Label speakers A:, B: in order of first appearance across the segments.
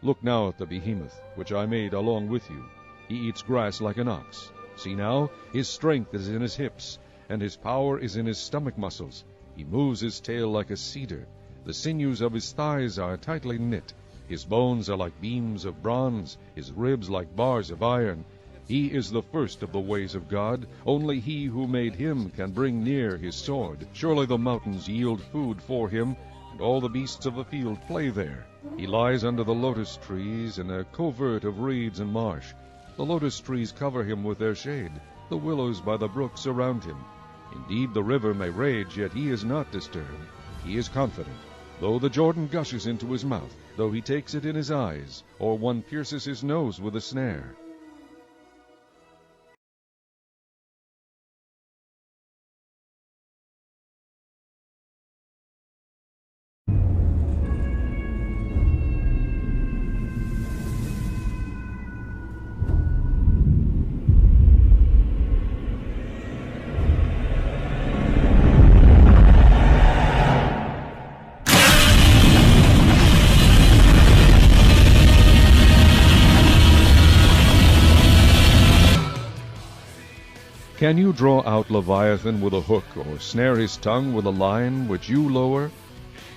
A: Look now at the behemoth, which I made along with you. He eats grass like an ox. See now, his strength is in his hips, and his power is in his stomach muscles. He moves his tail like a cedar. The sinews of his thighs are tightly knit. His bones are like beams of bronze, his ribs like bars of iron. He is the first of the ways of God. Only he who made him can bring near his sword. Surely the mountains yield food for him, and all the beasts of the field play there. He lies under the lotus trees in a covert of reeds and marsh. The lotus trees cover him with their shade. The willows by the brook surround him. Indeed, the river may rage, yet he is not disturbed. He is confident. Though the Jordan gushes into his mouth, though he takes it in his eyes, or one pierces his nose with a snare. Can you draw out Leviathan with a hook, or snare his tongue with a line which you lower?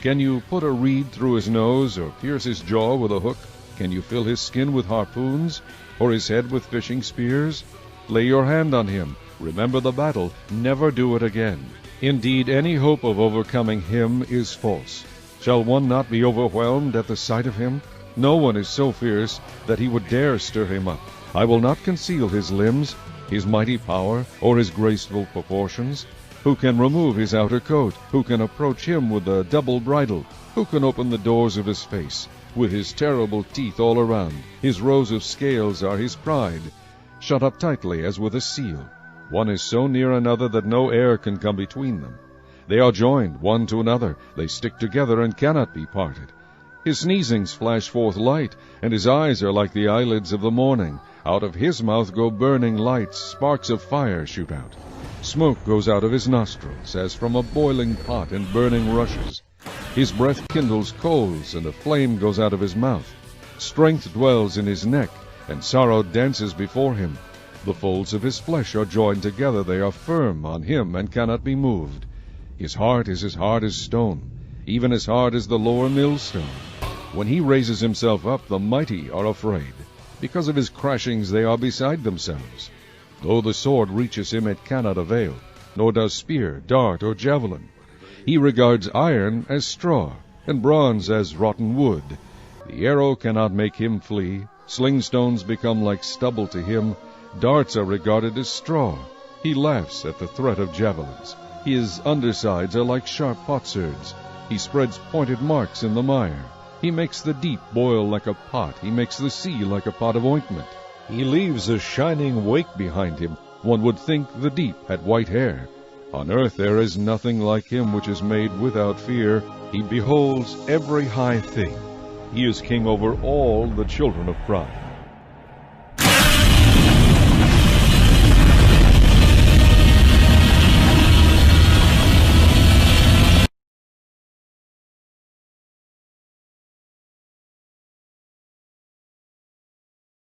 A: Can you put a reed through his nose, or pierce his jaw with a hook? Can you fill his skin with harpoons, or his head with fishing spears? Lay your hand on him. Remember the battle. Never do it again. Indeed, any hope of overcoming him is false. Shall one not be overwhelmed at the sight of him? No one is so fierce that he would dare stir him up. I will not conceal his limbs, his mighty power, or his graceful proportions. Who can remove his outer coat? Who can approach him with a double bridle? Who can open the doors of his face? With his terrible teeth all around, his rows of scales are his pride, shut up tightly as with a seal. One is so near another that no air can come between them. They are joined one to another, they stick together and cannot be parted. His sneezings flash forth light, and his eyes are like the eyelids of the morning. Out of his mouth go burning lights, sparks of fire shoot out. Smoke goes out of his nostrils, as from a boiling pot and burning rushes. His breath kindles coals, and a flame goes out of his mouth. Strength dwells in his neck, and sorrow dances before him. The folds of his flesh are joined together, they are firm on him, and cannot be moved. His heart is as hard as stone, even as hard as the lower millstone. When he raises himself up, the mighty are afraid. Because of his crashings they are beside themselves. Though the sword reaches him, it cannot avail, nor does spear, dart, or javelin. He regards iron as straw, and bronze as rotten wood. The arrow cannot make him flee. Slingstones become like stubble to him. Darts are regarded as straw. He laughs at the threat of javelins. His undersides are like sharp potsherds. He spreads pointed marks in the mire. He makes the deep boil like a pot. He makes the sea like a pot of ointment. He leaves a shining wake behind him. One would think the deep had white hair. On earth there is nothing like him which is made without fear. He beholds every high thing. He is king over all the children of pride.